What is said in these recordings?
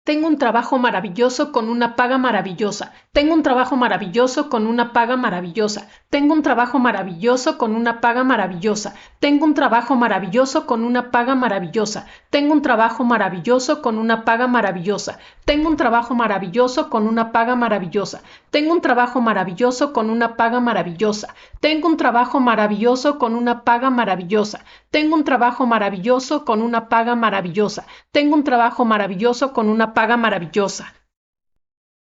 Tengo un trabajo maravilloso con una paga maravillosa. Tengo un trabajo maravilloso con una paga maravillosa. Tengo un trabajo maravilloso con una paga maravillosa. Tengo un trabajo maravilloso con una paga maravillosa. Tengo un trabajo maravilloso con una paga maravillosa. Tengo un trabajo maravilloso con una paga maravillosa. Tengo un trabajo maravilloso con una paga maravillosa. Tengo un trabajo maravilloso con una paga maravillosa. Tengo un trabajo maravilloso con una paga maravillosa. Tengo un trabajo maravilloso con una paga maravillosa.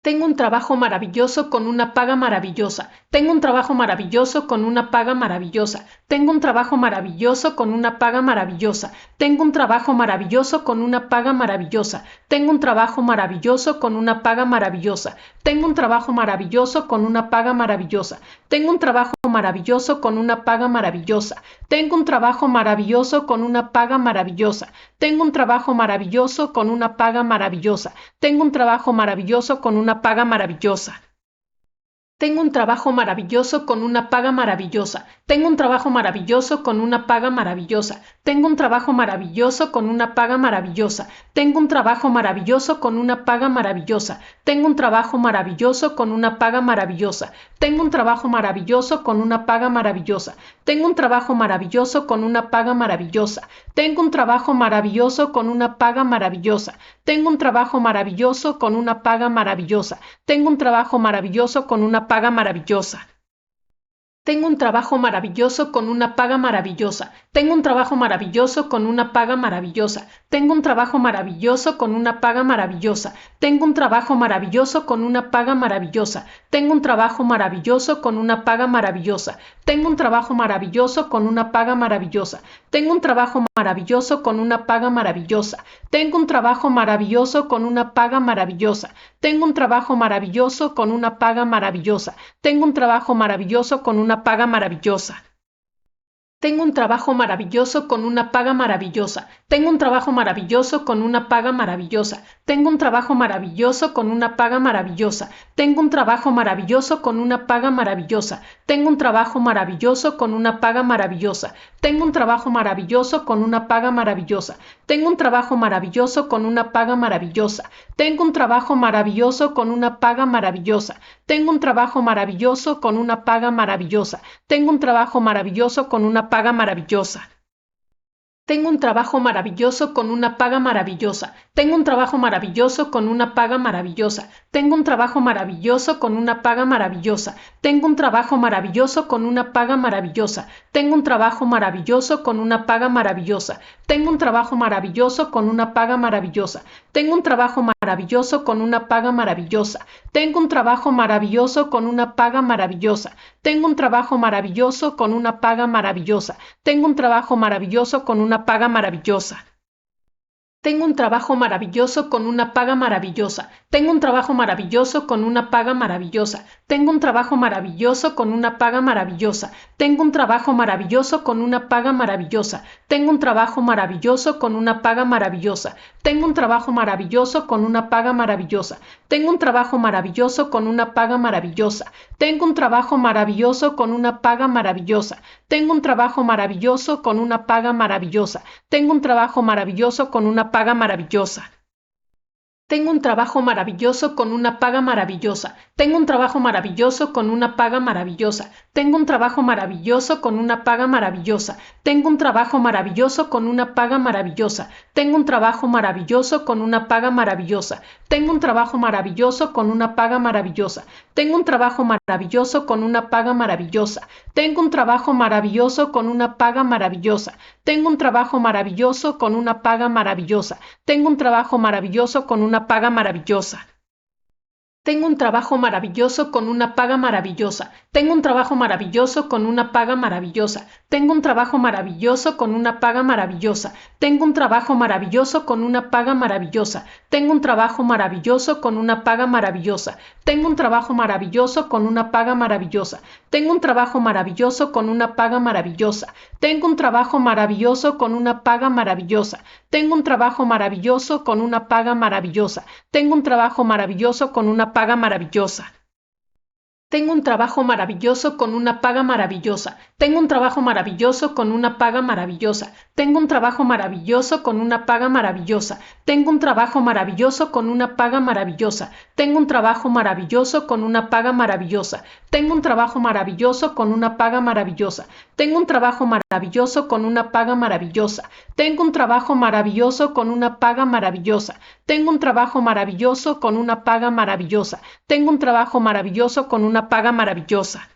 Tengo un trabajo maravilloso con una paga maravillosa. Tengo un trabajo maravilloso con una paga maravillosa. Tengo un trabajo maravilloso con una paga maravillosa. Tengo un trabajo maravilloso con una paga maravillosa. Tengo un trabajo maravilloso con una paga maravillosa. Tengo un trabajo maravilloso con una paga maravillosa. Tengo un trabajo maravilloso con una paga maravillosa. Tengo un trabajo maravilloso con una paga maravillosa. Tengo un trabajo maravilloso con una paga maravillosa. Tengo un trabajo maravilloso con una paga maravillosa. Tengo un trabajo maravilloso con una paga maravillosa. Tengo un trabajo maravilloso con una paga maravillosa. Tengo un trabajo maravilloso con una paga maravillosa. Tengo un trabajo maravilloso con una paga maravillosa. Tengo un trabajo maravilloso con una paga maravillosa. Tengo un trabajo maravilloso con una paga maravillosa. Tengo un trabajo maravilloso con una paga maravillosa. Tengo un trabajo maravilloso con una paga maravillosa. Tengo un trabajo maravilloso con una paga maravillosa. Tengo un trabajo maravilloso con una paga maravillosa. Tengo un trabajo maravilloso con una paga maravillosa. Tengo un trabajo maravilloso con una paga maravillosa. Tengo un trabajo maravilloso con una paga maravillosa. Tengo un trabajo maravilloso con una paga maravillosa. Tengo un trabajo maravilloso con una paga maravillosa. Tengo un trabajo maravilloso con una paga maravillosa. Tengo un trabajo maravilloso con una paga maravillosa. Tengo un trabajo maravilloso con una paga maravillosa. Tengo un trabajo maravilloso con una paga maravillosa. Tengo un trabajo maravilloso con una paga maravillosa. Tengo un trabajo maravilloso con una paga maravillosa. Tengo un trabajo maravilloso con una paga maravillosa. Tengo un trabajo maravilloso con una paga maravillosa. Tengo un trabajo maravilloso con una paga maravillosa. Tengo un trabajo maravilloso con una paga maravillosa. Tengo un trabajo maravilloso con una paga maravillosa. Tengo un trabajo maravilloso con una paga maravillosa. Tengo un trabajo maravilloso con una paga maravillosa. Tengo un trabajo maravilloso con una paga maravillosa. Tengo un trabajo maravilloso con una paga maravillosa. Tengo un trabajo maravilloso con una paga maravillosa. Tengo un trabajo maravilloso con una paga maravillosa. Tengo un trabajo maravilloso con una paga maravillosa. Tengo un trabajo maravilloso con una paga maravillosa. Tengo un trabajo maravilloso con una paga maravillosa. Tengo un trabajo maravilloso con una paga maravillosa. Tengo un trabajo maravilloso con una paga maravillosa. Tengo un trabajo maravilloso con una paga maravillosa. Tengo un trabajo maravilloso con una paga maravillosa. Tengo un trabajo maravilloso con una paga maravillosa. Tengo un trabajo maravilloso con una paga maravillosa. Tengo un trabajo maravilloso con una paga maravillosa. Tengo un trabajo maravilloso con una paga maravillosa. Tengo un trabajo maravilloso con una paga maravillosa. Tengo un trabajo maravilloso con una paga maravillosa. Tengo un trabajo maravilloso con una paga maravillosa. Tengo un trabajo maravilloso con una paga maravillosa. Tengo un trabajo maravilloso con una paga maravillosa. Tengo un trabajo maravilloso con una paga maravillosa. Tengo un trabajo maravilloso con una paga maravillosa. Tengo un trabajo maravilloso con una paga maravillosa. Tengo un trabajo maravilloso con una paga maravillosa. Tengo un trabajo maravilloso con una paga maravillosa. Tengo un trabajo maravilloso con una paga maravillosa. Tengo un trabajo maravilloso con una paga maravillosa. Tengo un trabajo maravilloso con una paga maravillosa. Tengo un trabajo maravilloso con una paga maravillosa. Tengo un trabajo maravilloso con una paga maravillosa. Tengo un trabajo maravilloso con una paga maravillosa. Tengo un trabajo maravilloso con una paga maravillosa. Tengo un trabajo maravilloso con una paga maravillosa. Tengo un trabajo maravilloso con una paga maravillosa. Tengo un trabajo maravilloso con una paga maravillosa. Tengo un trabajo maravilloso con una paga maravillosa. Tengo un trabajo maravilloso con una paga maravillosa. Tengo un trabajo maravilloso con una paga maravillosa. Tengo un trabajo maravilloso con una paga maravillosa. Tengo un trabajo maravilloso con una paga maravillosa. Tengo un trabajo maravilloso con una paga maravillosa. Tengo un trabajo maravilloso con una paga maravillosa. Tengo un trabajo maravilloso con una paga maravillosa. Tengo un trabajo maravilloso con una paga maravillosa. Tengo un trabajo maravilloso con una paga maravillosa. Tengo un trabajo maravilloso con una paga maravillosa. Tengo un trabajo maravilloso con una paga maravillosa. Tengo un trabajo maravilloso con una paga maravillosa. Tengo un trabajo maravilloso con una paga maravillosa. Tengo un trabajo maravilloso con una paga maravillosa. Tengo un trabajo maravilloso con una paga maravillosa. Tengo un trabajo maravilloso con una paga maravillosa.